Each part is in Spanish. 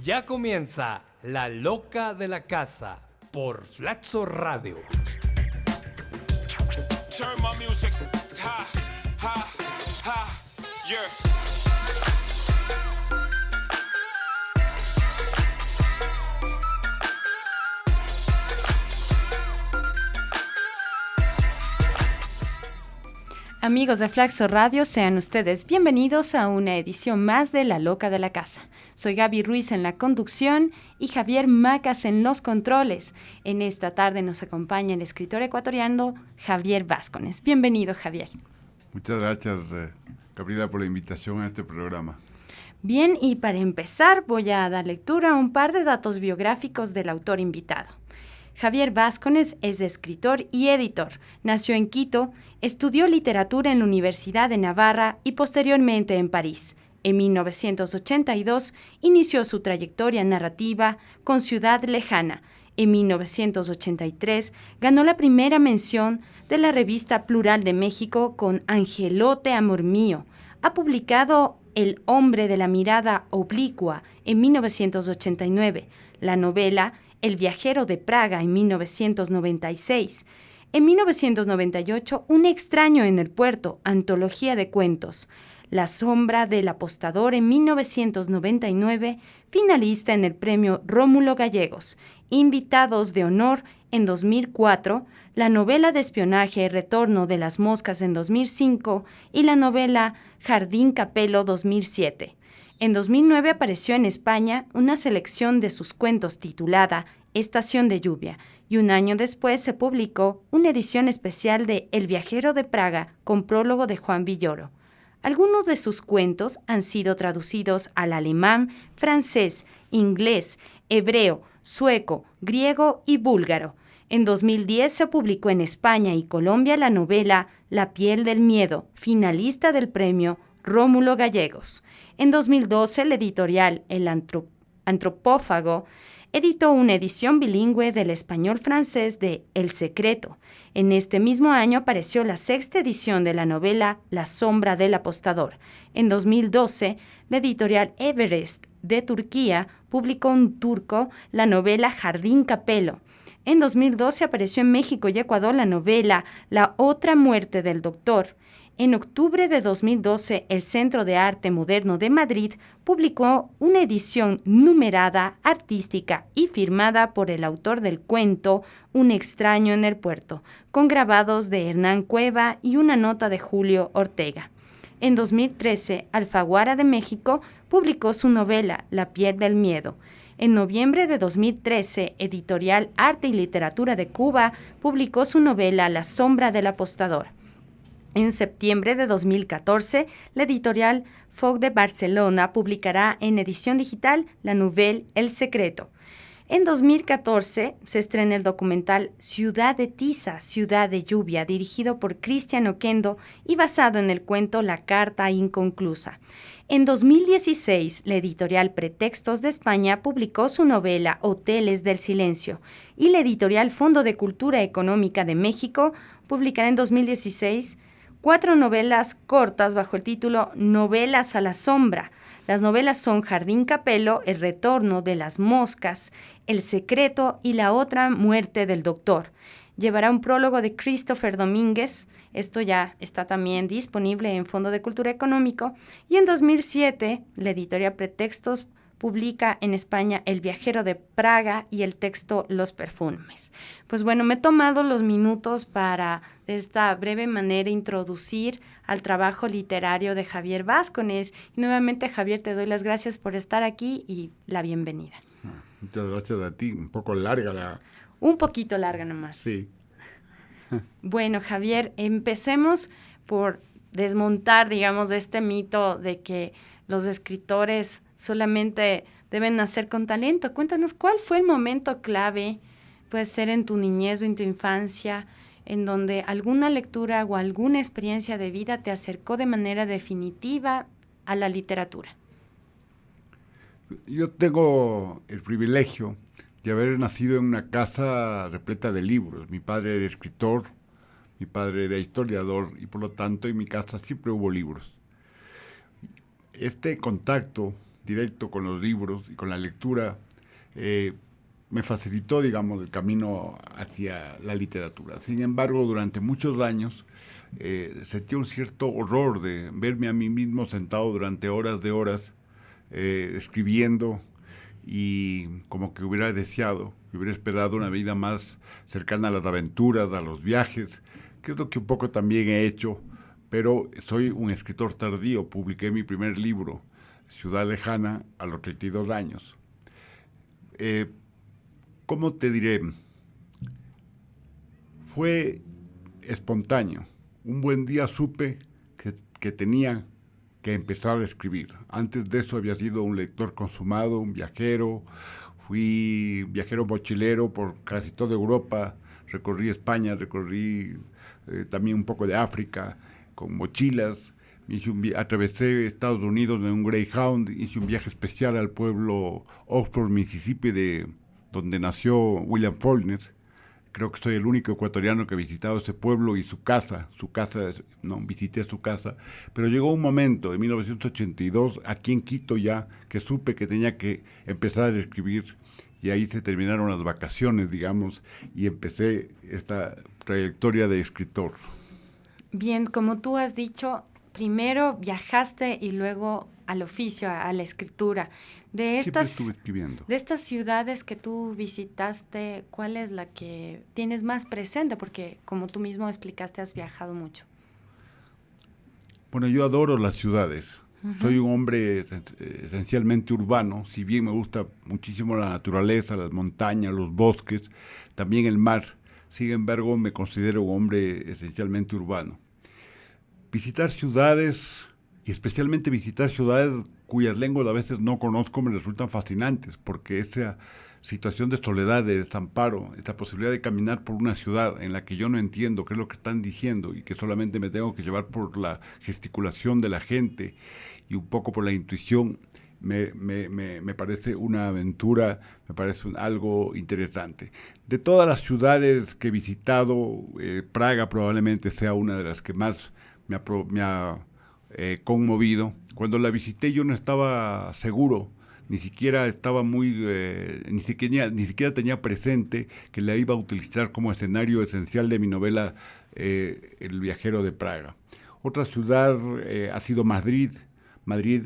Ya comienza La Loca de la Casa por Flaxo Radio. Turn my music, ha, ha, ha, yeah. Amigos de Flaxo Radio, sean ustedes bienvenidos a una edición más de La Loca de la Casa. Soy Gaby Ruiz en la conducción y Javier Macas en los controles. En esta tarde nos acompaña el escritor ecuatoriano Javier Vázquez. Bienvenido, Javier. Muchas gracias, Gabriela, por la invitación a este programa. Bien, y para empezar voy a dar lectura a un par de datos biográficos del autor invitado. Javier Vázquez es escritor y editor. Nació en Quito, estudió literatura en la Universidad de Navarra y posteriormente en París. En 1982 inició su trayectoria narrativa con Ciudad Lejana. En 1983 ganó la primera mención de la revista Plural de México con Angelote Amor Mío. Ha publicado El hombre de la mirada oblicua en 1989, la novela El viajero de Praga en 1996. En 1998, Un extraño en el puerto, antología de cuentos. La sombra del apostador en 1999, finalista en el premio Rómulo Gallegos. Invitados de honor en 2004, la novela de espionaje Retorno de las moscas en 2005 y la novela Jardín Capello 2007. En 2009 apareció en España una selección de sus cuentos titulada Estación de lluvia, y un año después se publicó una edición especial de El viajero de Praga con prólogo de Juan Villoro. Algunos de sus cuentos han sido traducidos al alemán, francés, inglés, hebreo, sueco, griego y búlgaro. En 2010 se publicó en España y Colombia la novela La piel del miedo, finalista del premio Rómulo Gallegos. En 2012, la editorial El Antropófago editó una edición bilingüe del español-francés de El secreto. En este mismo año apareció la sexta edición de la novela La sombra del apostador. En 2012, la editorial Everest de Turquía publicó en turco la novela Jardín Capello. En 2012 apareció en México y Ecuador la novela La otra muerte del doctor. En octubre de 2012, el Centro de Arte Moderno de Madrid publicó una edición numerada, artística y firmada por el autor del cuento Un extraño en el puerto, con grabados de Hernán Cueva y una nota de Julio Ortega. En 2013, Alfaguara de México publicó su novela La piel del miedo. En noviembre de 2013, Editorial Arte y Literatura de Cuba publicó su novela La sombra del apostador. En septiembre de 2014, la editorial Foc de Barcelona publicará en edición digital la novela El secreto. En 2014 se estrena el documental Ciudad de Tiza, Ciudad de Lluvia, dirigido por Cristian Oquendo y basado en el cuento La carta inconclusa. En 2016, la editorial Pretextos de España publicó su novela Hoteles del Silencio y la editorial Fondo de Cultura Económica de México publicará en 2016 4 novelas cortas bajo el título Novelas a la sombra. Las novelas son Jardín Capello, El retorno de las moscas, El secreto y La otra muerte del doctor. Llevará un prólogo de Christopher Domínguez. Esto ya está también disponible en Fondo de Cultura Económico. Y en 2007, la editorial Pretextos publica en España El viajero de Praga y el texto Los perfumes. Pues bueno, me he tomado los minutos para de esta breve manera introducir al trabajo literario de Javier Vázquez. Y nuevamente, Javier, te doy las gracias por estar aquí y la bienvenida. Muchas gracias a ti. Un poco larga la... Un poquito larga nomás. Sí. Bueno, Javier, empecemos por desmontar, digamos, este mito de que los escritores solamente deben nacer con talento. Cuéntanos, ¿cuál fue el momento clave, puede ser en tu niñez o en tu infancia, en donde alguna lectura o alguna experiencia de vida te acercó de manera definitiva a la literatura? Yo tengo el privilegio de haber nacido en una casa repleta de libros. Mi padre era escritor, mi padre era historiador y por lo tanto en mi casa siempre hubo libros. Este contacto directo con los libros y con la lectura me facilitó, digamos, el camino hacia la literatura. Sin embargo, durante muchos años sentí un cierto horror de verme a mí mismo sentado durante horas de horas escribiendo, y como que hubiera deseado, hubiera esperado una vida más cercana a las aventuras, a los viajes, que es lo que un poco también he hecho, pero soy un escritor tardío. Publiqué mi primer libro, Ciudad Lejana, a los 32 años. ¿Cómo te diré? Fue espontáneo. Un buen día supe que tenía que empezar a escribir. Antes de eso había sido un lector consumado, un viajero. Fui viajero mochilero por casi toda Europa. Recorrí España, recorrí también un poco de África con mochilas. Atravesé Estados Unidos en un Greyhound. Hice un viaje especial al pueblo Oxford, Mississippi, donde nació William Faulkner. Creo que soy el único ecuatoriano que ha visitado ese pueblo y su casa, no, visité su casa, pero llegó un momento, en 1982, aquí en Quito ya, que supe que tenía que empezar a escribir, y ahí se terminaron las vacaciones, digamos, y empecé esta trayectoria de escritor. Bien, como tú has dicho, primero viajaste y luego al oficio, a la escritura. Siempre estuve escribiendo. De estas ciudades que tú visitaste, ¿cuál es la que tienes más presente? Porque, como tú mismo explicaste, has viajado mucho. Bueno, yo adoro las ciudades. Soy un hombre esencialmente urbano, si bien me gusta muchísimo la naturaleza, las montañas, los bosques, también el mar. Sin embargo, me considero un hombre esencialmente urbano. Visitar ciudades, y especialmente visitar ciudades cuyas lenguas a veces no conozco, me resultan fascinantes, porque esa situación de soledad, de desamparo, esta posibilidad de caminar por una ciudad en la que yo no entiendo qué es lo que están diciendo y que solamente me tengo que llevar por la gesticulación de la gente y un poco por la intuición, me parece una aventura, me parece algo interesante. De todas las ciudades que he visitado, Praga probablemente sea una de las que más me ha conmovido. Cuando la visité yo no estaba seguro, ni siquiera estaba ni siquiera tenía presente que la iba a utilizar como escenario esencial de mi novela El viajero de Praga. Otra ciudad ha sido Madrid. Madrid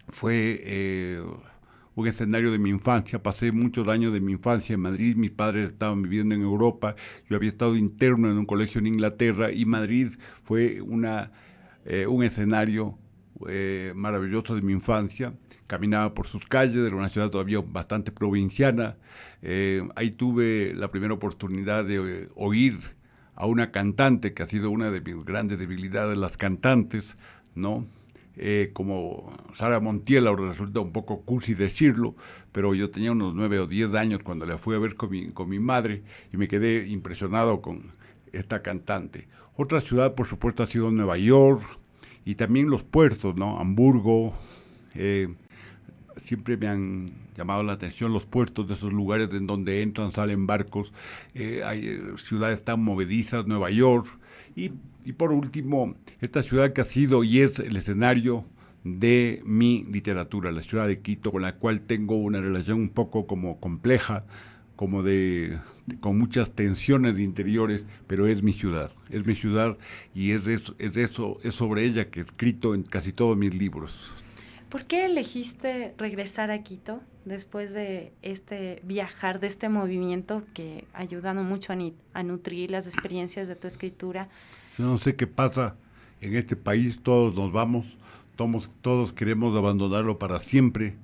fue un escenario de mi infancia. Pasé muchos años de mi infancia en Madrid. Mis padres estaban viviendo en Europa. Yo había estado interno en un colegio en Inglaterra y Madrid fue un escenario maravilloso de mi infancia. Caminaba por sus calles, era una ciudad todavía bastante provinciana. Ahí tuve la primera oportunidad de oír a una cantante que ha sido una de mis grandes debilidades, las cantantes, ¿no? Como Sara Montiel. Ahora resulta un poco cursi decirlo, pero yo tenía unos 9 o 10 años cuando la fui a ver con mi madre y me quedé impresionado con esta cantante. Otra ciudad, por supuesto, ha sido Nueva York y también los puertos, ¿no? Hamburgo. Siempre me han llamado la atención los puertos de esos lugares en donde entran, salen barcos. Hay ciudades tan movedizas, Nueva York. Y por último, esta ciudad que ha sido y es el escenario de mi literatura, la ciudad de Quito, con la cual tengo una relación un poco como compleja, como con muchas tensiones interiores, pero es mi ciudad y es sobre ella que he escrito en casi todos mis libros. ¿Por qué elegiste regresar a Quito después de este viajar, de este movimiento que ha ayudado mucho a nutrir las experiencias de tu escritura? Yo no sé qué pasa en este país, todos nos vamos, todos queremos abandonarlo para siempre,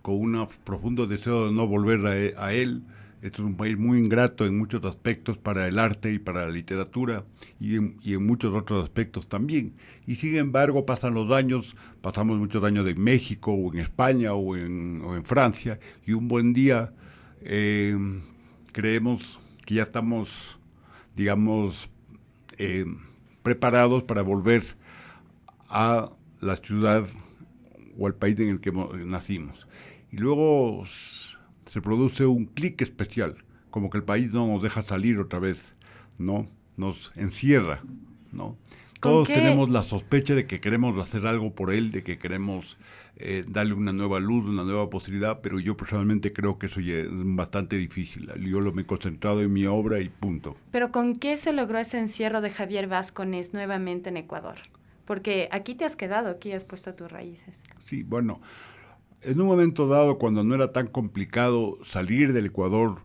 con un profundo deseo de no volver a él. Este es un país muy ingrato en muchos aspectos para el arte y para la literatura y en muchos otros aspectos también. Y sin embargo pasan los años, pasamos muchos años en México o en España o en Francia, y un buen día creemos que ya estamos, digamos, preparados para volver a la ciudad o al país en el que nacimos. Y luego se produce un clic especial, como que el país no nos deja salir otra vez, ¿no? Nos encierra, ¿no? Todos qué? tenemos la sospecha de que queremos hacer algo por él, de que queremos darle una nueva luz, una nueva posibilidad, pero yo personalmente creo que eso ya es bastante difícil. Yo me he concentrado en mi obra y punto. Pero ¿con qué se logró ese encierro de Javier Vázquez nuevamente en Ecuador? Porque aquí te has quedado, aquí has puesto tus raíces. Sí, bueno, en un momento dado, cuando no era tan complicado salir del Ecuador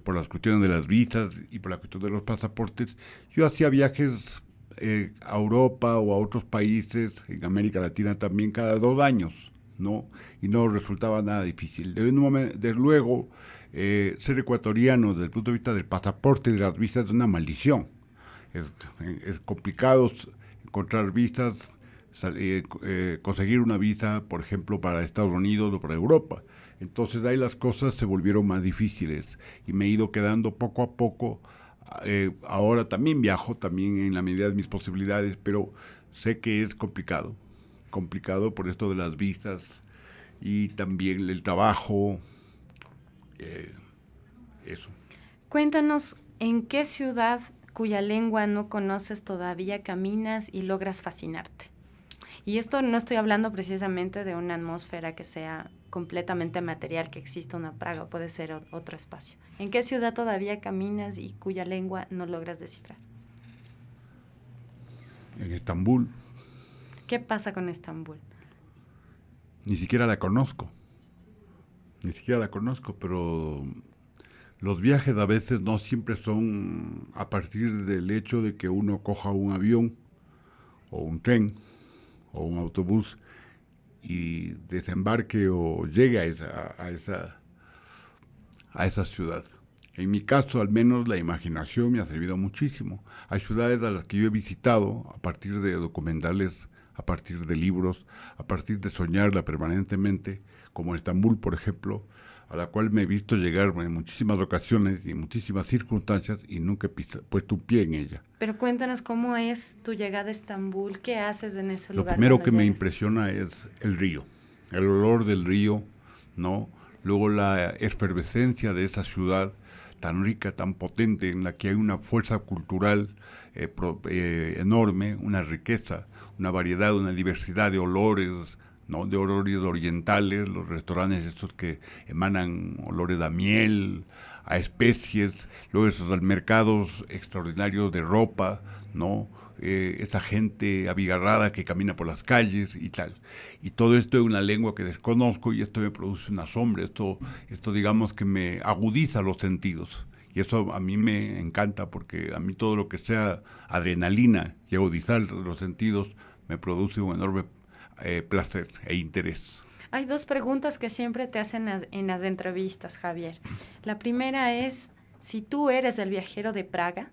por las cuestiones de las visas y por la cuestión de los pasaportes, yo hacía viajes a Europa o a otros países, en América Latina también, cada 2 años, ¿no? Y no resultaba nada difícil. Desde luego, ser ecuatoriano desde el punto de vista del pasaporte y de las visas es una maldición. Es complicado encontrar visas, conseguir una visa, por ejemplo, para Estados Unidos o para Europa. Entonces ahí las cosas se volvieron más difíciles y me he ido quedando poco a poco. Ahora también viajo, también en la medida de mis posibilidades, pero sé que es complicado por esto de las visas y también el trabajo, eso. Cuéntanos, ¿en qué ciudad cuya lengua no conoces todavía caminas y logras fascinarte? Y esto no estoy hablando precisamente de una atmósfera que sea completamente material, que exista una Praga, puede ser otro espacio. ¿En qué ciudad todavía caminas y cuya lengua no logras descifrar? En Estambul. ¿Qué pasa con Estambul? Ni siquiera la conozco, pero los viajes a veces no siempre son a partir del hecho de que uno coja un avión o un tren o un autobús y desembarque o llegue a esa ciudad. En mi caso, al menos, la imaginación me ha servido muchísimo. Hay ciudades a las que yo he visitado a partir de documentales, a partir de libros, a partir de soñarla permanentemente, como Estambul, por ejemplo, a la cual me he visto llegar en muchísimas ocasiones y en muchísimas circunstancias y nunca he puesto un pie en ella. Pero cuéntanos cómo es tu llegada a Estambul, ¿qué haces en ese Lo lugar? primero que me llegas? impresiona es el río, el olor del río, ¿no? Luego la efervescencia de esa ciudad tan rica, tan potente, en la que hay una fuerza cultural enorme, una riqueza, una variedad, una diversidad de olores, ¿no? De olores orientales, los restaurantes estos que emanan olores a miel, a especies, luego esos mercados extraordinarios de ropa, ¿no? Esa gente abigarrada que camina por las calles y tal. Y todo esto es una lengua que desconozco y esto me produce un asombro, esto digamos que me agudiza los sentidos. Y eso a mí me encanta porque a mí todo lo que sea adrenalina y agudizar los sentidos me produce un enorme placer e interés. Hay 2 preguntas que siempre te hacen en las entrevistas, Javier. La primera es si tú eres el viajero de Praga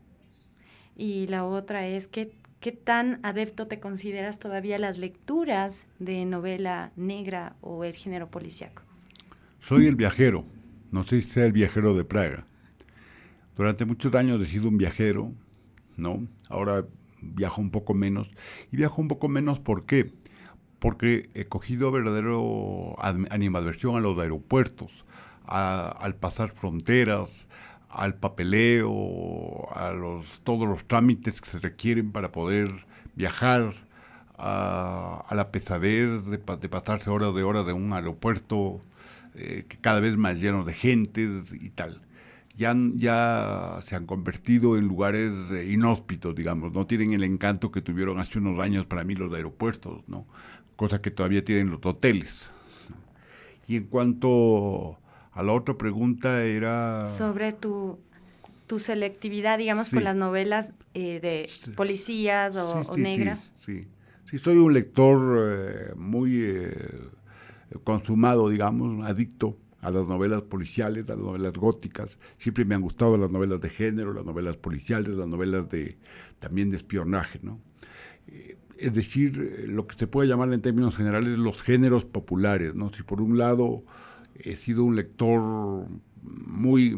y la otra es ¿qué tan adepto te consideras todavía las lecturas de novela negra o el género policíaco? Soy el viajero, no sé si sea el viajero de Praga. Durante muchos años he sido un viajero, ¿no? Ahora viajo un poco menos. Y viajo un poco menos, ¿por qué? Porque he cogido verdadero animadversión a los aeropuertos, al pasar fronteras, al papeleo, todos los trámites que se requieren para poder viajar, a la pesadez de pasarse horas de un aeropuerto que cada vez más lleno de gente y tal. Ya se han convertido en lugares inhóspitos, digamos, no tienen el encanto que tuvieron hace unos años para mí los aeropuertos, ¿no? Cosa que todavía tienen los hoteles. Y en cuanto a la otra pregunta era... Sobre tu selectividad, digamos, Sí. por las novelas de policías o negra. Sí, soy un lector muy consumado, digamos, adicto a las novelas policiales, a las novelas góticas. Siempre me han gustado las novelas de género, las novelas policiales, las novelas también de espionaje, ¿no? Es decir, lo que se puede llamar en términos generales los géneros populares, ¿no? Si por un lado he sido un lector muy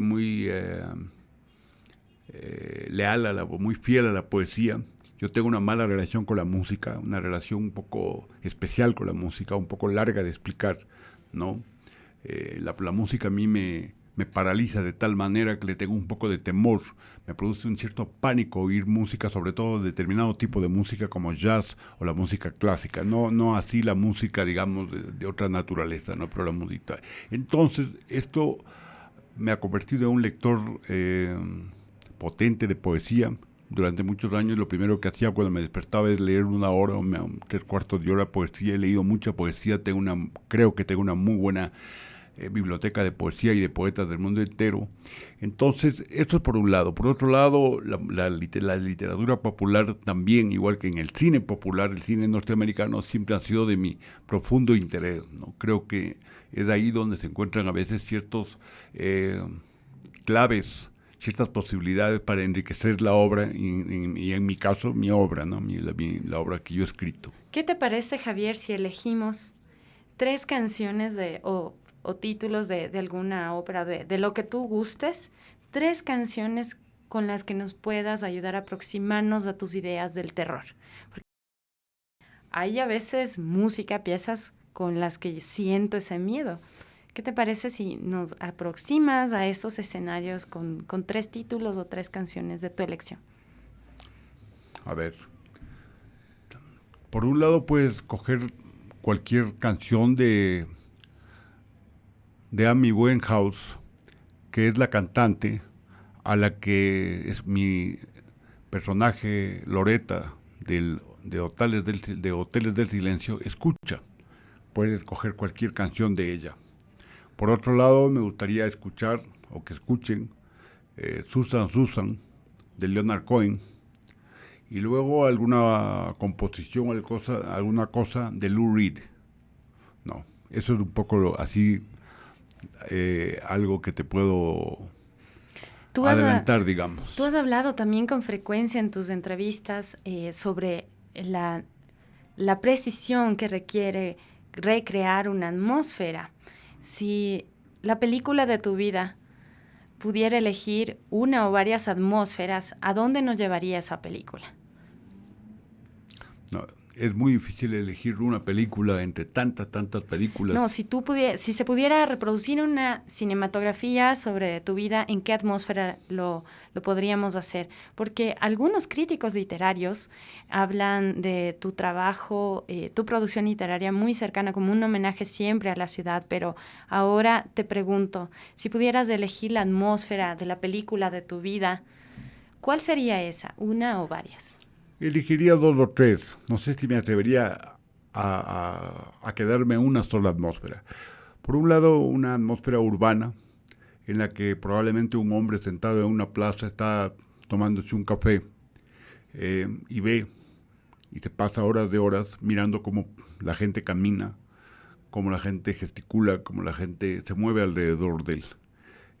leal, muy fiel a la poesía, yo tengo una mala relación con la música, una relación un poco especial con la música, un poco larga de explicar, ¿no? La música a mí me me paraliza de tal manera que le tengo un poco de temor. Me produce un cierto pánico oír música, sobre todo determinado tipo de música como jazz o la música clásica. No así la música, digamos, de otra naturaleza, ¿no? Pero la música. Entonces, esto me ha convertido en un lector potente de poesía. Durante muchos años lo primero que hacía cuando me despertaba es leer una hora o 3/4 de hora poesía. He leído mucha poesía, creo que tengo una muy buena biblioteca de poesía y de poetas del mundo entero. Entonces, eso es por un lado. Por otro lado, la literatura popular también, igual que en el cine popular, el cine norteamericano siempre ha sido de mi profundo interés, ¿no? Creo que es ahí donde se encuentran a veces ciertos claves, ciertas posibilidades para enriquecer la obra y en mi caso, mi obra, ¿no? La obra que yo he escrito. ¿Qué te parece, Javier, si elegimos 3 canciones o títulos de alguna ópera, de lo que tú gustes, 3 canciones con las que nos puedas ayudar a aproximarnos a tus ideas del terror? Porque hay a veces música, piezas con las que siento ese miedo. ¿Qué te parece si nos aproximas a esos escenarios con 3 títulos o 3 canciones de tu elección? A ver, por un lado puedes coger cualquier canción de Amy Winehouse, que es la cantante a la que es mi personaje Loretta de Hoteles del Silencio escucha. Puedes escoger cualquier canción de ella. Por otro lado, me gustaría escuchar, o que escuchen, Susan, de Leonard Cohen, y luego alguna composición, alguna cosa de Lou Reed. No, eso es un poco así, algo que te puedo adelantar, digamos. Tú has hablado también con frecuencia en tus entrevistas sobre la precisión que requiere recrear una atmósfera. Si la película de tu vida pudiera elegir una o varias atmósferas, ¿a dónde nos llevaría esa película? No, es muy difícil elegir una película entre tantas películas. No, si se pudiera reproducir una cinematografía sobre tu vida, ¿en qué atmósfera lo podríamos hacer? Porque algunos críticos literarios hablan de tu trabajo, tu producción literaria muy cercana, como un homenaje siempre a la ciudad, pero ahora te pregunto, si pudieras elegir la atmósfera de la película de tu vida, ¿cuál sería esa? ¿Una o varias? Elegiría 2 o 3. No sé si me atrevería a quedarme en una sola atmósfera. Por un lado, una atmósfera urbana, en la que probablemente un hombre sentado en una plaza está tomándose un café y ve, y se pasa horas de horas mirando cómo la gente camina, cómo la gente gesticula, cómo la gente se mueve alrededor de él.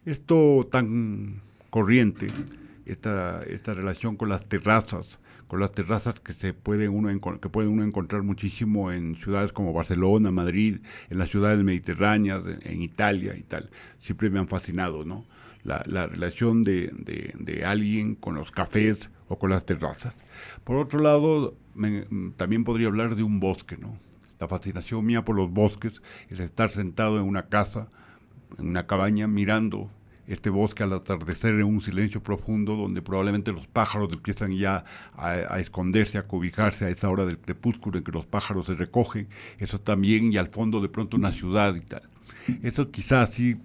Esto tan corriente, esta relación con las terrazas que puede uno encontrar muchísimo en ciudades como Barcelona, Madrid, en las ciudades mediterráneas, en Italia y tal. Siempre me han fascinado, ¿no? La relación de alguien con los cafés o con las terrazas. Por otro lado, también podría hablar de un bosque, ¿no? La fascinación mía por los bosques es estar sentado en una casa, en una cabaña, mirando este bosque al atardecer en un silencio profundo donde probablemente los pájaros empiezan ya a esconderse, a cobijarse a esa hora del crepúsculo en que los pájaros se recogen, eso también, y al fondo de pronto una ciudad y tal. Eso quizás así,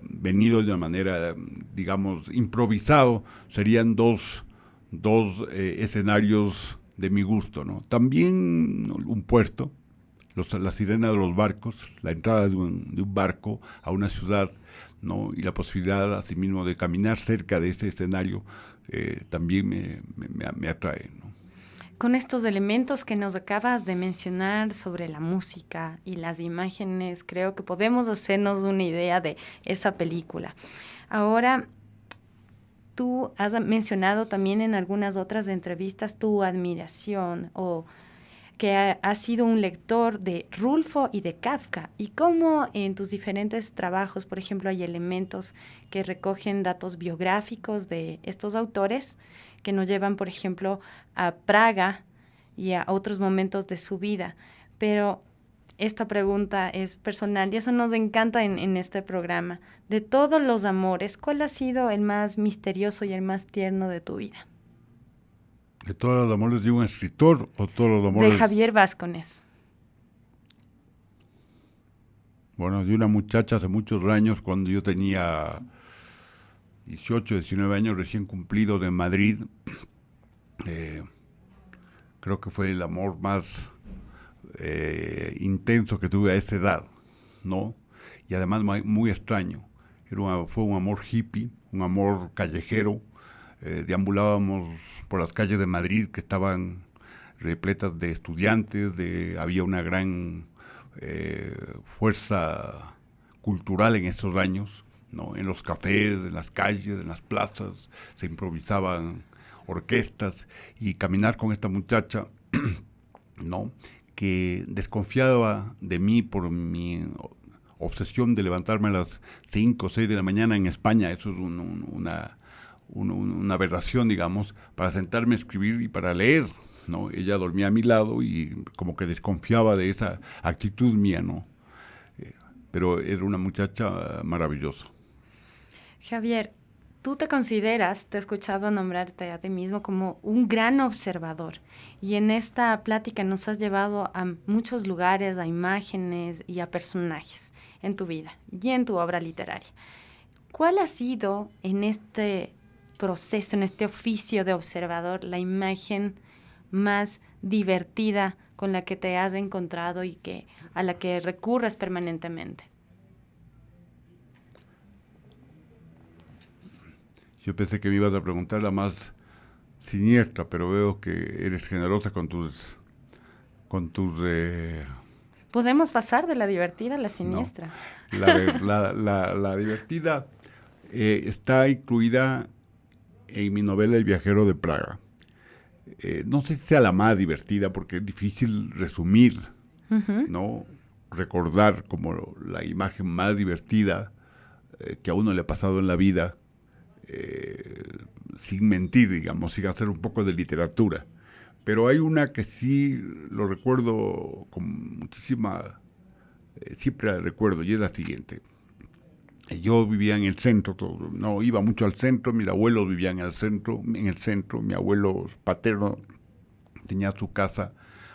venido de una manera, digamos, improvisado, serían dos escenarios de mi gusto, ¿no? También un puerto, la sirena de los barcos, la entrada de un barco a una ciudad, ¿no? Y la posibilidad asimismo de caminar cerca de ese escenario también me atrae, ¿no? Con estos elementos que nos acabas de mencionar sobre la música y las imágenes, creo que podemos hacernos una idea de esa película. Ahora, tú has mencionado también en algunas otras entrevistas tu admiración o que has sido un lector de Rulfo y de Kafka, y cómo en tus diferentes trabajos, por ejemplo, hay elementos que recogen datos biográficos de estos autores que nos llevan, por ejemplo, a Praga y a otros momentos de su vida. Pero esta pregunta es personal y eso nos encanta en este programa. De todos los amores, ¿cuál ha sido el más misterioso y el más tierno de tu vida? ¿De todos los amores de un escritor o todos los amores? De Javier Vázquez. Bueno, de una muchacha hace muchos años, cuando yo tenía 18, 19 años recién cumplidos en Madrid. Creo que fue el amor más intenso que tuve a esa edad, ¿no? Y además muy extraño. Fue un amor hippie, un amor callejero. Deambulábamos por las calles de Madrid que estaban repletas de estudiantes, había una gran fuerza cultural en esos años, ¿no? En los cafés, en las calles, en las plazas, se improvisaban orquestas, y caminar con esta muchacha, ¿no? Que desconfiaba de mí por mi obsesión de levantarme a las 5 o 6 de la mañana en España. Eso es una aberración, digamos, para sentarme a escribir y para leer, ¿no? Ella dormía a mi lado y como que desconfiaba de esa actitud mía, ¿no? Pero era una muchacha maravillosa. Javier, tú te he escuchado nombrarte a ti mismo como un gran observador, y en esta plática nos has llevado a muchos lugares, a imágenes y a personajes en tu vida y en tu obra literaria. ¿Cuál ha sido en este proceso, en este oficio de observador, la imagen más divertida con la que te has encontrado y a la que recurres permanentemente? Yo pensé que me ibas a preguntar la más siniestra, pero veo que eres generosa con tus Podemos pasar de la divertida a la siniestra. No. La divertida está incluida en mi novela El viajero de Praga. No sé si sea la más divertida porque es difícil resumir, ¿no? Recordar como la imagen más divertida que a uno le ha pasado en la vida, sin mentir, digamos, sin hacer un poco de literatura. Pero hay una que sí lo recuerdo con muchísima, siempre la recuerdo, y es la siguiente. Yo vivía en el centro, no iba mucho al centro, mis abuelos vivían en el centro, mi abuelo paterno tenía su casa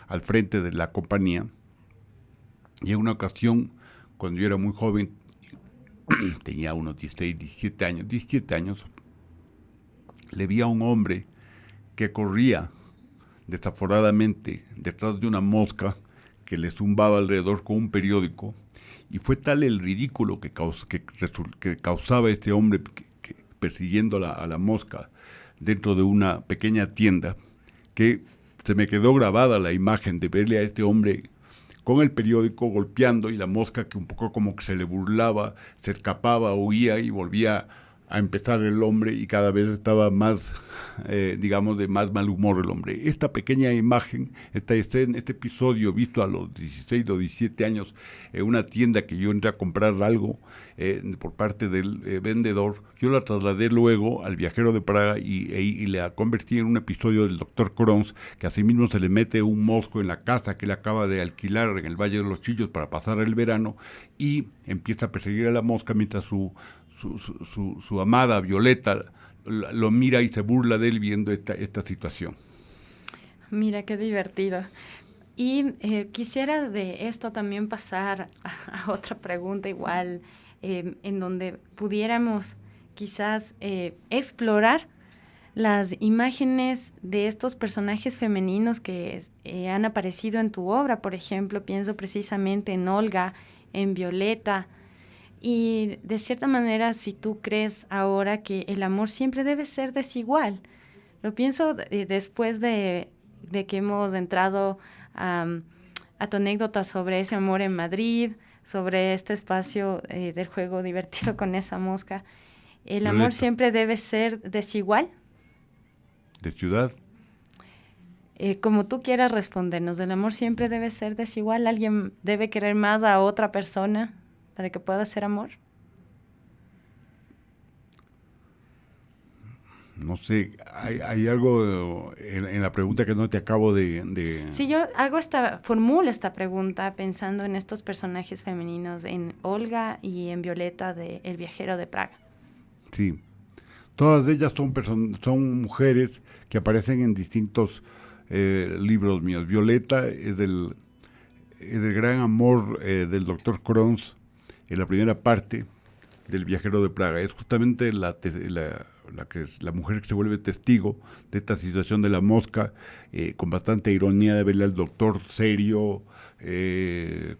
al frente de la compañía, y en una ocasión, cuando yo era muy joven, tenía unos 17 años, le vi a un hombre que corría desaforadamente detrás de una mosca que le zumbaba alrededor con un periódico, y fue tal el ridículo que causaba este hombre persiguiendo a la mosca dentro de una pequeña tienda, que se me quedó grabada la imagen de verle a este hombre con el periódico golpeando, y la mosca que un poco como que se le burlaba, se escapaba, huía y volvía a empezar el hombre, y cada vez estaba más, digamos, de más mal humor el hombre. Esta pequeña imagen, este episodio visto a los 16 o 17 años en una tienda que yo entré a comprar algo por parte del vendedor, yo la trasladé luego al viajero de Praga y la convertí en un episodio del Dr. Krohns, que asimismo se le mete un mosco en la casa que él acaba de alquilar en el Valle de los Chillos para pasar el verano, y empieza a perseguir a la mosca mientras su amada Violeta lo mira y se burla de él viendo esta situación. Mira, qué divertido. Y quisiera de esto también pasar a otra pregunta igual, en donde pudiéramos quizás explorar las imágenes de estos personajes femeninos que han aparecido en tu obra. Por ejemplo, pienso precisamente en Olga, en Violeta. Y de cierta manera, si tú crees ahora que el amor siempre debe ser desigual, lo pienso después de que hemos entrado a tu anécdota sobre ese amor en Madrid, sobre este espacio del juego divertido con esa mosca. ¿El amor Violeta, siempre debe ser desigual? ¿De ciudad? Como tú quieras respondernos, ¿el amor siempre debe ser desigual? ¿Alguien debe querer más a otra persona para que pueda ser amor? No sé, hay algo en la pregunta que no te acabo de... Si yo formulo esta pregunta pensando en estos personajes femeninos, en Olga y en Violeta de El viajero de Praga. Sí, todas ellas son mujeres que aparecen en distintos libros míos. Violeta es del gran amor del doctor Krohns en la primera parte del viajero de Praga. Es justamente la mujer que se vuelve testigo de esta situación de la mosca, con bastante ironía de verle al doctor serio,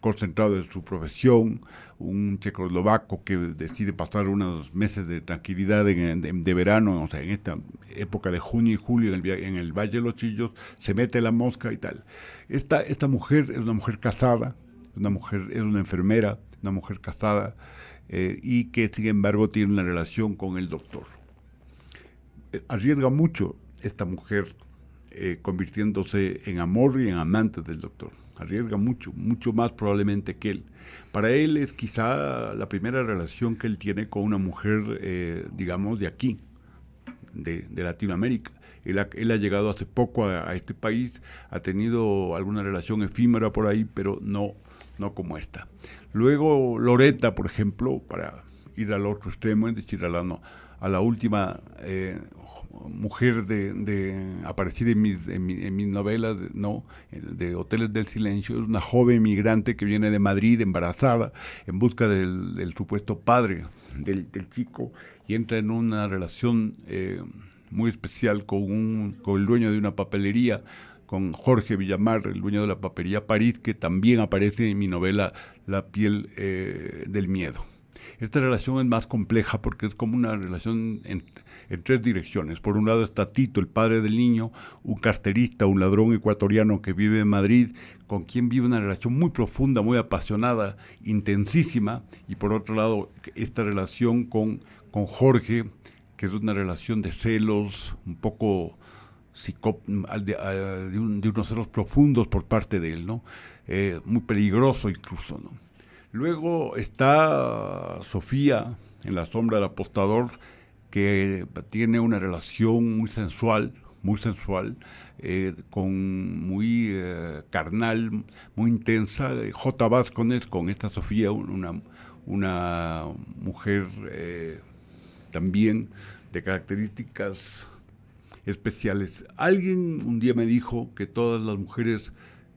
concentrado en su profesión, un checoslovaco que decide pasar unos meses de tranquilidad de verano, o sea, en esta época de junio y julio en el Valle de los Chillos, se mete la mosca y tal. Esta mujer es una mujer casada, es una enfermera, una mujer casada, y que sin embargo tiene una relación con el doctor. Arriesga mucho esta mujer convirtiéndose en amor y en amante del doctor. Arriesga mucho, mucho más probablemente que él. Para él es quizá la primera relación que él tiene con una mujer, digamos, de aquí, de Latinoamérica. Él ha llegado hace poco a este país, ha tenido alguna relación efímera por ahí, pero no como esta. Luego Loretta, por ejemplo, para ir al otro extremo, es decir, a la última mujer aparecida en mis novelas, de Hoteles del Silencio, es una joven migrante que viene de Madrid embarazada en busca del supuesto padre del chico y entra en una relación muy especial con el dueño de una papelería, con Jorge Villamar, el dueño de la papelería París, que también aparece en mi novela La piel del miedo. Esta relación es más compleja porque es como una relación en tres direcciones. Por un lado está Tito, el padre del niño, un carterista, un ladrón ecuatoriano que vive en Madrid, con quien vive una relación muy profunda, muy apasionada, intensísima. Y por otro lado, esta relación con Jorge, que es una relación de celos, un poco de unos celos profundos por parte de él, ¿no? Muy peligroso incluso, ¿no? Luego está Sofía, en La sombra del apostador, que tiene una relación muy sensual, muy carnal, muy intensa. J. Vázquez con esta Sofía, una mujer también de características especiales. Alguien un día me dijo que todas las mujeres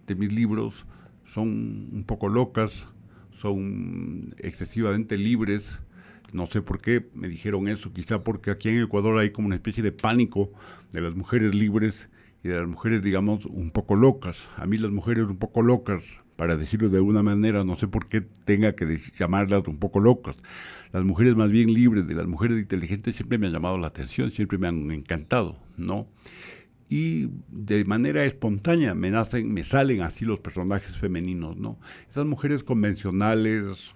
de mis libros son un poco locas, son excesivamente libres. No sé por qué me dijeron eso, quizá porque aquí en Ecuador hay como una especie de pánico de las mujeres libres y de las mujeres, digamos, un poco locas. A mí las mujeres un poco locas, para decirlo de alguna manera, no sé por qué tenga que llamarlas un poco locas. Las mujeres más bien libres, de las mujeres inteligentes, siempre me han llamado la atención, siempre me han encantado, ¿no? Y de manera espontánea me salen así los personajes femeninos, ¿no? Esas mujeres convencionales,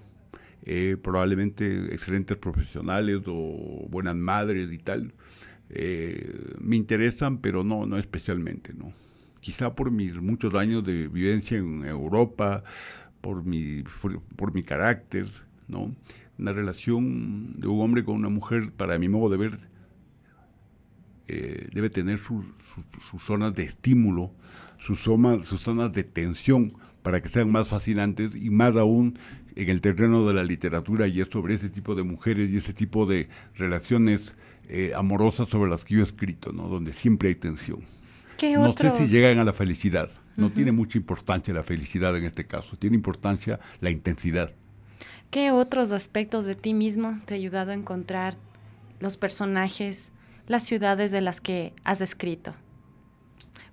probablemente excelentes profesionales o buenas madres y tal, me interesan, pero no especialmente, ¿no? Quizá por mis muchos años de vivencia en Europa, por mi carácter, ¿no? Una relación de un hombre con una mujer, para mi modo de ver, debe tener sus zonas de estímulo, sus zonas de tensión, para que sean más fascinantes, y más aún en el terreno de la literatura, y es sobre ese tipo de mujeres y ese tipo de relaciones amorosas sobre las que yo he escrito, ¿no? Donde siempre hay tensión. No sé si llegan a la felicidad. No tiene mucha importancia la felicidad en este caso. Tiene importancia la intensidad. ¿Qué otros aspectos de ti mismo te ha ayudado a encontrar los personajes, las ciudades de las que has escrito?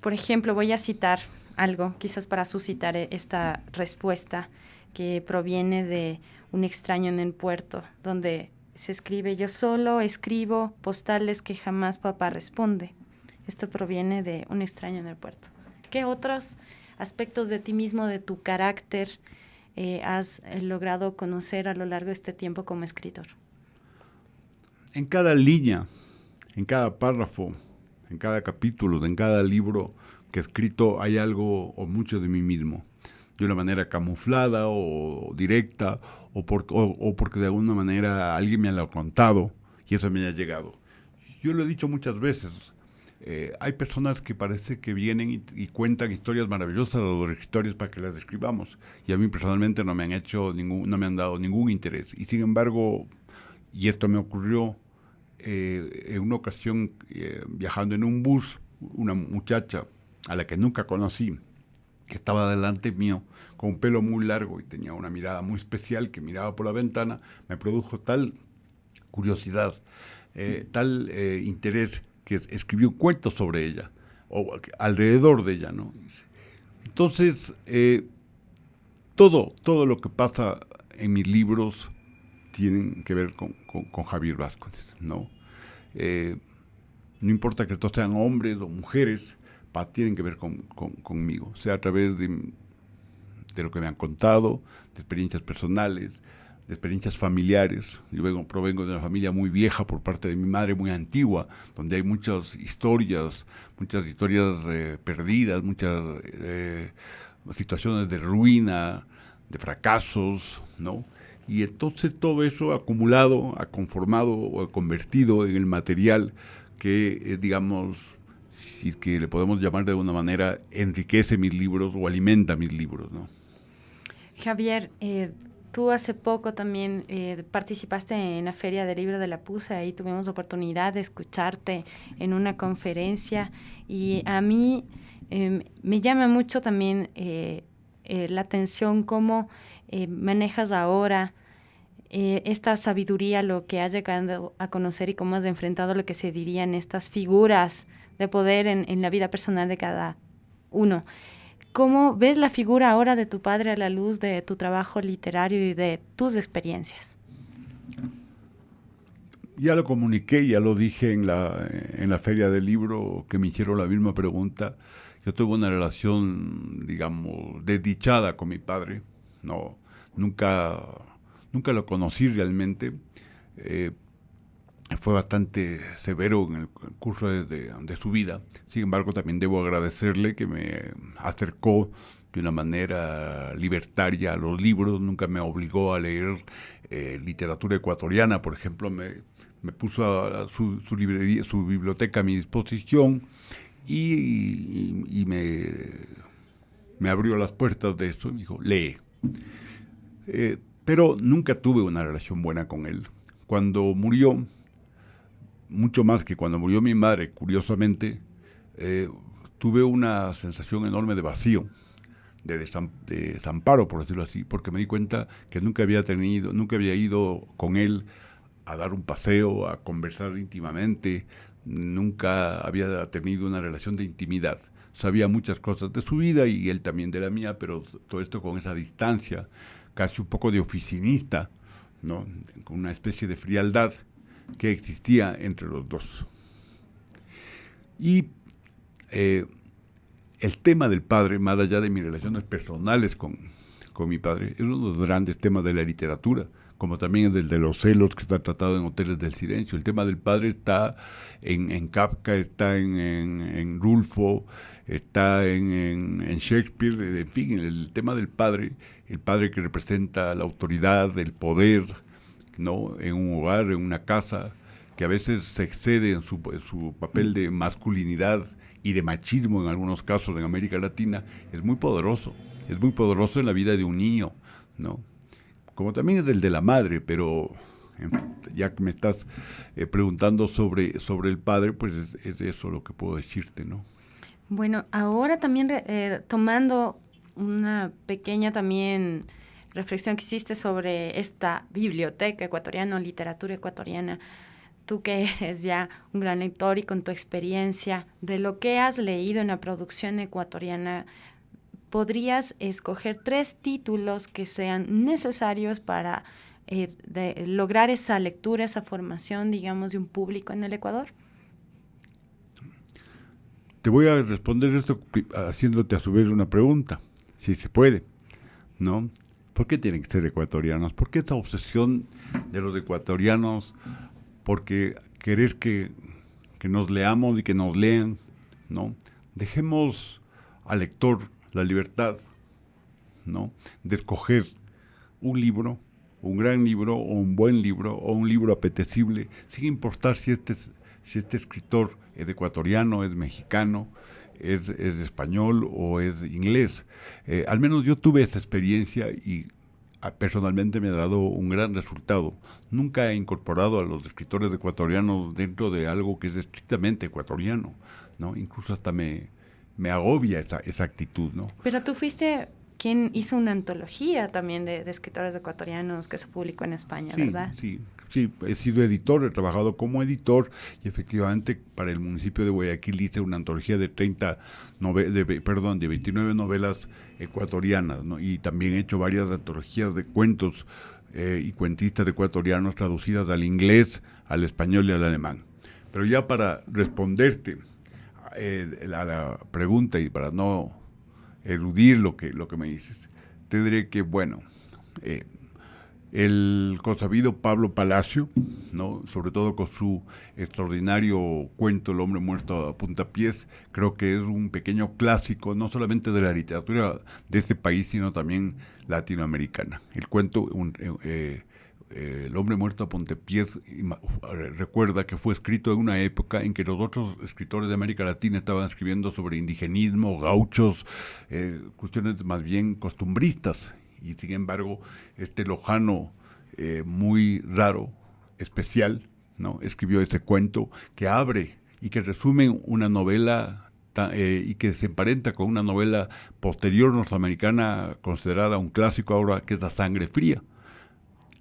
Por ejemplo, voy a citar algo, quizás para suscitar esta respuesta, que proviene de Un extraño en el puerto, donde se escribe: yo solo escribo postales que jamás papá responde. Esto proviene de Un extraño en el puerto. ¿Qué otros aspectos de ti mismo, de tu carácter, has logrado conocer a lo largo de este tiempo como escritor? En cada línea, en cada párrafo, en cada capítulo, en cada libro que he escrito hay algo o mucho de mí mismo, de una manera camuflada o directa, o porque de alguna manera alguien me lo ha contado y eso me ha llegado. Yo lo he dicho muchas veces. Hay personas que parece que vienen y cuentan historias maravillosas a los escritores para que las describamos. Y a mí personalmente no me han dado ningún interés. Y sin embargo, y esto me ocurrió en una ocasión viajando en un bus, una muchacha a la que nunca conocí, que estaba delante mío, con un pelo muy largo y tenía una mirada muy especial, que miraba por la ventana, me produjo tal curiosidad, tal interés, que escribió un cuento sobre ella, o alrededor de ella, ¿no? Entonces, todo lo que pasa en mis libros tienen que ver con Javier Vázquez, ¿no? No importa que todos sean hombres o mujeres, tienen que ver conmigo, sea a través de lo que me han contado, de experiencias personales, de experiencias familiares. Yo provengo de una familia muy vieja por parte de mi madre, muy antigua, donde hay muchas historias perdidas, muchas situaciones de ruina, de fracasos, ¿no? Y entonces todo eso acumulado, ha conformado o ha convertido en el material que, digamos, si que le podemos llamar de alguna manera, enriquece mis libros o alimenta mis libros, ¿no? Javier, tú hace poco también participaste en la Feria del Libro de la Pusa, ahí tuvimos oportunidad de escucharte en una conferencia y a mí me llama mucho también la atención cómo manejas ahora esta sabiduría, lo que has llegado a conocer y cómo has enfrentado lo que se dirían estas figuras de poder en la vida personal de cada uno. ¿Cómo ves la figura ahora de tu padre a la luz de tu trabajo literario y de tus experiencias? Ya lo comuniqué, ya lo dije en la Feria del Libro, que me hicieron la misma pregunta. Yo tuve una relación, digamos, desdichada con mi padre. No, nunca lo conocí realmente. Fue bastante severo en el curso de su vida. Sin embargo, también debo agradecerle que me acercó de una manera libertaria a los libros. Nunca me obligó a leer literatura ecuatoriana. Por ejemplo, me puso su biblioteca a mi disposición y me abrió las puertas de eso y me dijo, lee. Pero nunca tuve una relación buena con él. Cuando murió, mucho más que cuando murió mi madre, curiosamente, tuve una sensación enorme de vacío, de desamparo, por decirlo así, porque me di cuenta que nunca había ido con él a dar un paseo, a conversar íntimamente, nunca había tenido una relación de intimidad. Sabía muchas cosas de su vida y él también de la mía, pero todo esto con esa distancia, casi un poco de oficinista, ¿no? Con una especie de frialdad que existía entre los dos. Y el tema del padre, más allá de mis relaciones personales con mi padre, es uno de los grandes temas de la literatura, como también es el de los celos, que está tratado en Hoteles del Silencio. El tema del padre está en Kafka, está en Rulfo, está en Shakespeare, en fin, el tema del padre, el padre que representa la autoridad, el poder, ¿no? En un hogar, en una casa, que a veces se excede en su papel de masculinidad y de machismo en algunos casos en América Latina, es muy poderoso en la vida de un niño, ¿no? Como también es el de la madre, pero ya que me estás preguntando sobre el padre, pues es eso lo que puedo decirte, ¿no? Bueno, ahora también tomando una pequeña también reflexión que hiciste sobre esta biblioteca ecuatoriana, literatura ecuatoriana, tú que eres ya un gran lector y con tu experiencia de lo que has leído en la producción ecuatoriana, ¿podrías escoger 3 títulos que sean necesarios para lograr esa lectura, esa formación, digamos, de un público en el Ecuador? Te voy a responder esto haciéndote a su vez una pregunta, si se puede, ¿no? ¿Por qué tienen que ser ecuatorianos? ¿Por qué esta obsesión de los ecuatorianos? Porque querer que nos leamos y que nos lean, ¿no? Dejemos al lector la libertad, ¿no? De escoger un libro, un gran libro, o un buen libro, o un libro apetecible, sin importar si si este escritor es ecuatoriano, es mexicano, es español o es inglés. Al menos yo tuve esa experiencia y personalmente me ha dado un gran resultado. Nunca he incorporado a los escritores ecuatorianos dentro de algo que es estrictamente ecuatoriano, ¿no? Incluso hasta me agobia esa actitud, ¿no? Pero tú fuiste quien hizo una antología también de escritores ecuatorianos que se publicó en España, Sí, ¿verdad? sí, he sido editor, he trabajado como editor y efectivamente para el municipio de Guayaquil hice una antología de 29 novelas ecuatorianas, ¿no? Y también he hecho varias antologías de cuentos y cuentistas ecuatorianos traducidas al inglés, al español y al alemán. Pero ya para responderte a la pregunta y para no eludir lo que me dices, tendré que, bueno, el consabido Pablo Palacio, ¿no? Sobre todo con su extraordinario cuento El hombre muerto a puntapiés, creo que es un pequeño clásico, no solamente de la literatura de este país, sino también latinoamericana. El cuento, El hombre muerto a puntapiés, recuerda que fue escrito en una época en que los otros escritores de América Latina estaban escribiendo sobre indigenismo, gauchos, cuestiones más bien costumbristas. Y sin embargo, este lojano muy raro, especial, ¿no? Escribió ese cuento que abre y que resume una novela y que se emparenta con una novela posterior norteamericana considerada un clásico ahora, que es La sangre fría.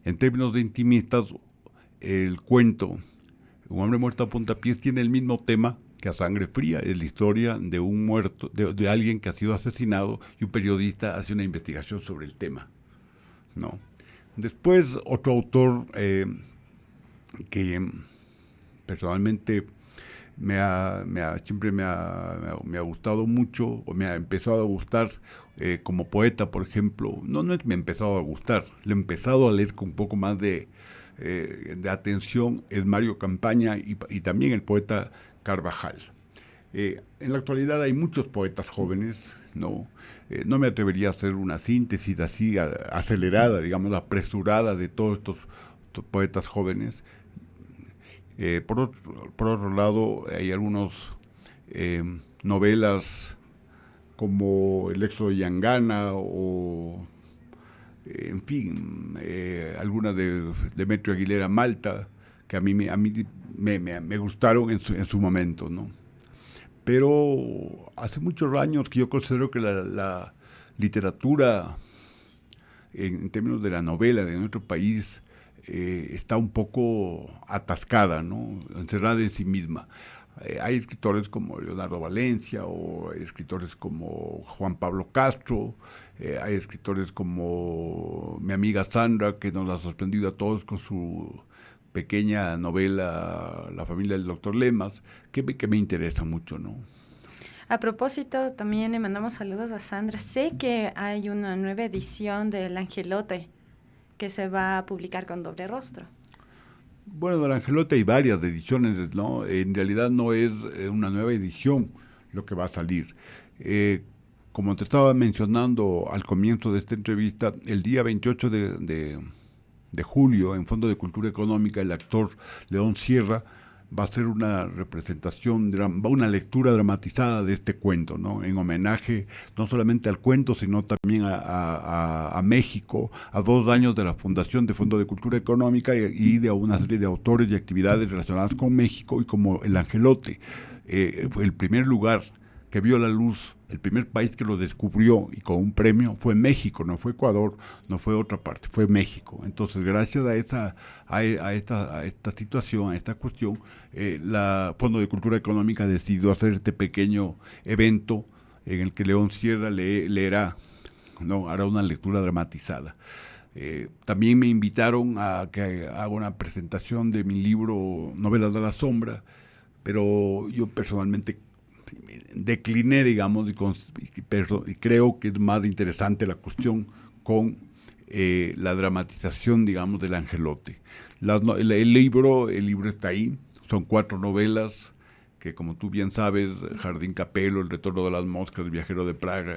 En términos de intimistas, el cuento Un hombre muerto a puntapiés tiene el mismo tema que A sangre fría, es la historia de un muerto, de alguien que ha sido asesinado y un periodista hace una investigación sobre el tema, ¿no? Después, otro autor que personalmente siempre me ha gustado mucho, o me ha empezado a gustar como poeta, por ejemplo. No es me ha empezado a gustar, le he empezado a leer con un poco más de atención, es Mario Campaña y también el poeta Carvajal. En la actualidad hay muchos poetas jóvenes, ¿no? No me atrevería a hacer una síntesis así acelerada, digamos, apresurada de todos estos poetas jóvenes. Por otro lado, hay algunos novelas como El éxodo de Yangana o, en fin, algunas de Demetrio Aguilera Malta, que a mí me gustaron en su momento, ¿no? Pero hace muchos años que yo considero que la literatura, en términos de la novela de nuestro país, está un poco atascada, ¿no? Encerrada en sí misma. Hay escritores como Leonardo Valencia, o hay escritores como Juan Pablo Castro, hay escritores como mi amiga Sandra, que nos ha sorprendido a todos con su pequeña novela La familia del doctor Lemas, que me interesa mucho, ¿no? A propósito, también le mandamos saludos a Sandra. Sé que hay una nueva edición del Angelote que se va a publicar con doble rostro. Bueno, del Angelote hay varias ediciones, ¿no? En realidad no es una nueva edición lo que va a salir. Como te estaba mencionando al comienzo de esta entrevista, el día 28 de julio, en Fondo de Cultura Económica, el actor León Sierra va a hacer una representación, una lectura dramatizada de este cuento, ¿no? En homenaje no solamente al cuento, sino también a México, a 2 años de la fundación de Fondo de Cultura Económica y de una serie de autores y actividades relacionadas con México, y como el Angelote fue el primer lugar que vio la luz, el primer país que lo descubrió y con un premio fue México, no fue Ecuador, no fue otra parte, fue México. Entonces, gracias a esta situación, a esta cuestión, la Fondo de Cultura Económica decidió hacer este pequeño evento en el que León Sierra leerá, ¿no? Hará una lectura dramatizada. También me invitaron a que haga una presentación de mi libro Novelas de la Sombra, pero yo personalmente decliné, digamos, y creo que es más interesante la cuestión con la dramatización, digamos, del Angelote. El libro está ahí, son 4 novelas que, como tú bien sabes, Jardín Capelo, El retorno de las moscas, El viajero de Praga,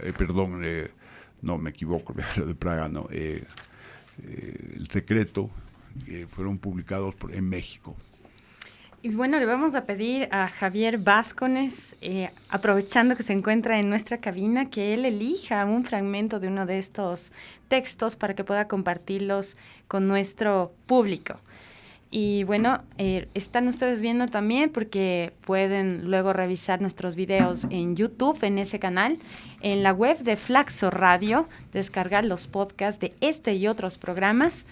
no me equivoco, El viajero de Praga, no, El secreto, fueron publicados en México. Y bueno, le vamos a pedir a Javier Vázquez, aprovechando que se encuentra en nuestra cabina, que él elija un fragmento de uno de estos textos para que pueda compartirlos con nuestro público. Y bueno, están ustedes viendo también porque pueden luego revisar nuestros videos en YouTube, en ese canal, en la web de Flaxo Radio, descargar los podcasts de este y otros programas.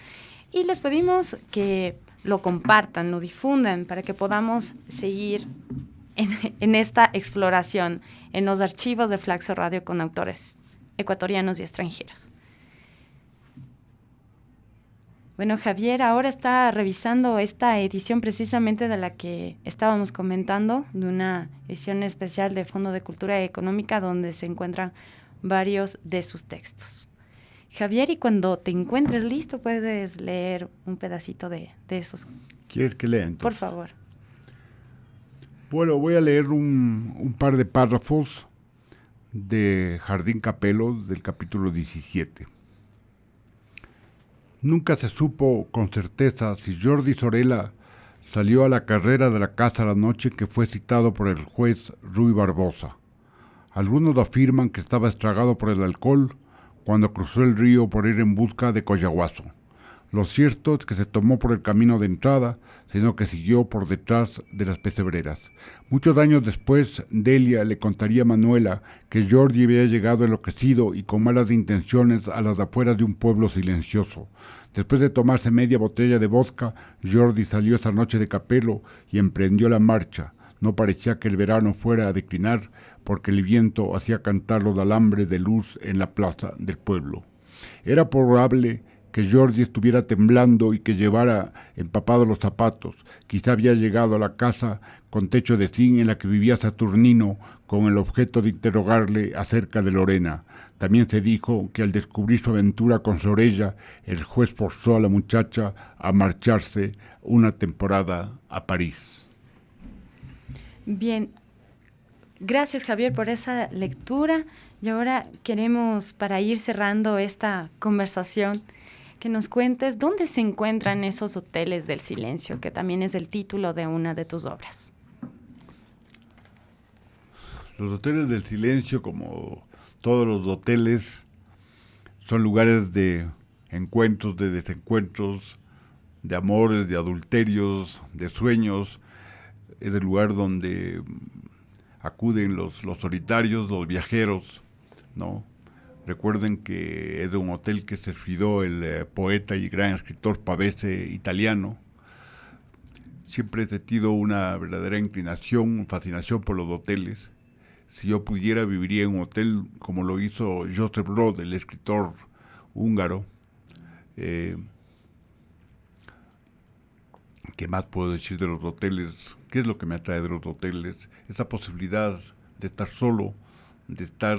Y les pedimos que lo compartan, lo difundan para que podamos seguir en esta exploración en los archivos de Flaxo Radio con autores ecuatorianos y extranjeros. Bueno, Javier ahora está revisando esta edición precisamente de la que estábamos comentando, de una edición especial de Fondo de Cultura Económica donde se encuentran varios de sus textos. Javier, y cuando te encuentres listo, puedes leer un pedacito de esos. ¿Quieres que lea entonces? Por favor. Bueno, voy a leer un par de párrafos de Jardín Capelo del capítulo 17. Nunca se supo con certeza si Jordi Sorella salió a la carrera de la casa la noche que fue citado por el juez Rui Barbosa. Algunos afirman que estaba estragado por el alcohol cuando cruzó el río por ir en busca de Coyahuaso. Lo cierto es que se tomó por el camino de entrada, sino que siguió por detrás de las pesebreras. Muchos años después, Delia le contaría a Manuela que Jordi había llegado enloquecido y con malas intenciones a las afueras de un pueblo silencioso. Después de tomarse media botella de vodka, Jordi salió esa noche de Capelo y emprendió la marcha. No parecía que el verano fuera a declinar, porque el viento hacía cantar los alambres de luz en la plaza del pueblo. Era probable que Jordi estuviera temblando y que llevara empapados los zapatos. Quizá había llegado a la casa con techo de zinc en la que vivía Saturnino con el objeto de interrogarle acerca de Lorena. También se dijo que al descubrir su aventura con Sorella, el juez forzó a la muchacha a marcharse una temporada a París. Bien, gracias Javier por esa lectura y ahora queremos, para ir cerrando esta conversación, que nos cuentes dónde se encuentran esos hoteles del silencio, que también es el título de una de tus obras. Los hoteles del silencio, como todos los hoteles, son lugares de encuentros, de desencuentros, de amores, de adulterios, de sueños. Es el lugar donde acuden los solitarios, los viajeros, ¿no? Recuerden que es un hotel que se suicidó el poeta y gran escritor Pavese italiano. Siempre he sentido una verdadera inclinación, fascinación por los hoteles. Si yo pudiera, viviría en un hotel como lo hizo Joseph Broz, el escritor húngaro. ¿Qué más puedo decir de los hoteles? ¿Qué es lo que me atrae de los hoteles? Esa posibilidad de estar solo, de estar,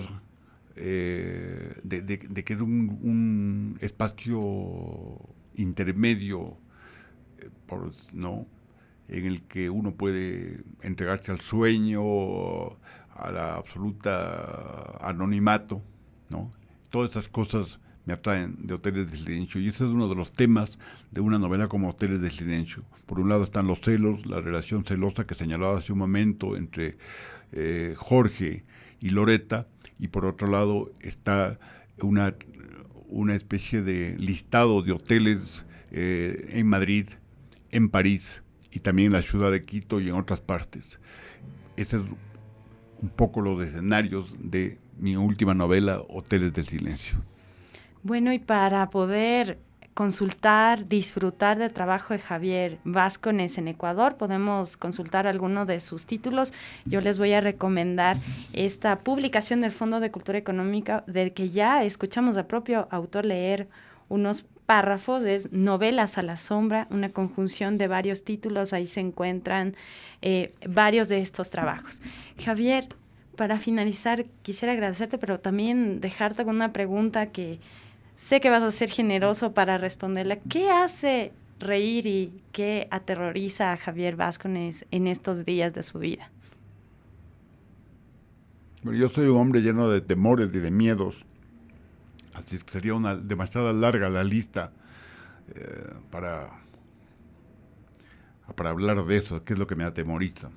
de que es un espacio intermedio, ¿no? En el que uno puede entregarse al sueño, a la absoluta anonimato, ¿no? Todas esas cosas me atraen de Hoteles de Silencio, y ese es uno de los temas de una novela como Hoteles de Silencio. Por un lado están los celos, la relación celosa que señalaba hace un momento entre Jorge y Loretta, y por otro lado está una especie de listado de hoteles en Madrid, en París y también en la ciudad de Quito y en otras partes. Ese es un poco los escenarios de mi última novela, Hoteles del Silencio. Bueno, y para poder consultar, disfrutar del trabajo de Javier Vázquez en Ecuador, podemos consultar alguno de sus títulos. Yo les voy a recomendar esta publicación del Fondo de Cultura Económica, del que ya escuchamos al propio autor leer unos párrafos. Es Novelas a la sombra, una conjunción de varios títulos. Ahí se encuentran varios de estos trabajos. Javier, para finalizar, quisiera agradecerte, pero también dejarte con una pregunta que sé que vas a ser generoso para responderla. ¿Qué hace reír y qué aterroriza a Javier Vázquez en estos días de su vida? Bueno, yo soy un hombre lleno de temores y de miedos, así que sería demasiado larga la lista para para hablar de eso, que es lo que me atemoriza.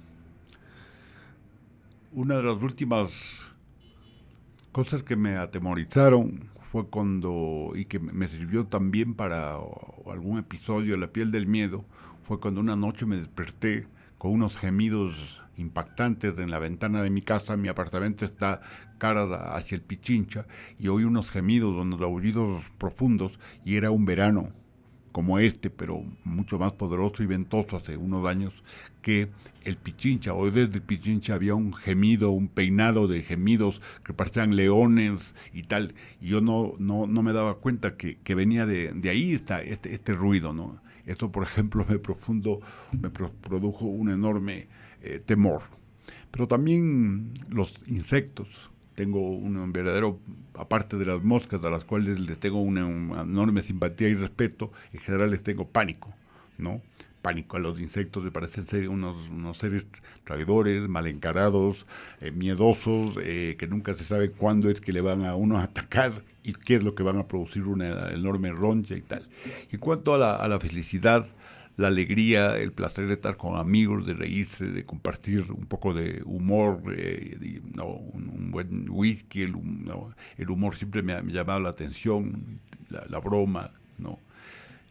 Una de las últimas cosas que me atemorizaron fue cuando, y que me sirvió también para algún episodio de La piel del miedo, fue cuando una noche me desperté con unos gemidos impactantes en la ventana de mi casa. Mi apartamento está cara hacia el Pichincha, y oí unos gemidos, unos aullidos profundos, y era un verano como este, pero mucho más poderoso y ventoso hace unos años, que el Pichincha, o desde el Pichincha había un gemido, un peinado de gemidos que parecían leones y tal, y yo no me daba cuenta que venía de ahí este ruido, ¿no? Esto, por ejemplo, me produjo un enorme temor. Pero también los insectos. Tengo un verdadero, aparte de las moscas, a las cuales les tengo una enorme simpatía y respeto, en general les tengo pánico, ¿no? Pánico a los insectos. Me parecen ser unos seres traidores, mal encarados, miedosos, que nunca se sabe cuándo es que le van a uno a atacar y qué es lo que van a producir, una enorme roncha y tal. En cuanto a la felicidad, la alegría, el placer de estar con amigos, de reírse, de compartir un poco de humor, un buen whisky, el humor siempre me ha llamado la atención, la broma, ¿no?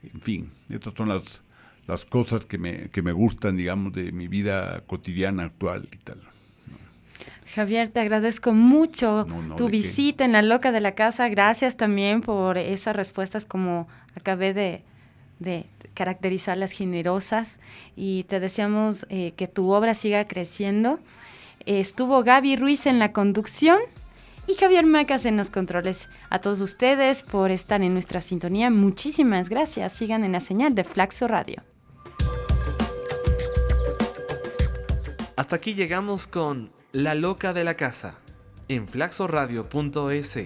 En fin, estas son las cosas que me gustan, digamos, de mi vida cotidiana actual y tal. Javier, te agradezco mucho tu visita ¿qué? En La Loca de la Casa. Gracias también por esas respuestas, como acabé de caracterizarlas, generosas, y te deseamos que tu obra siga creciendo. Estuvo Gaby Ruiz en la conducción y Javier Macas en los controles. A todos ustedes por estar en nuestra sintonía, muchísimas gracias. Sigan en la señal de Flaxo Radio. Hasta aquí llegamos con La Loca de la Casa en flaxoradio.es.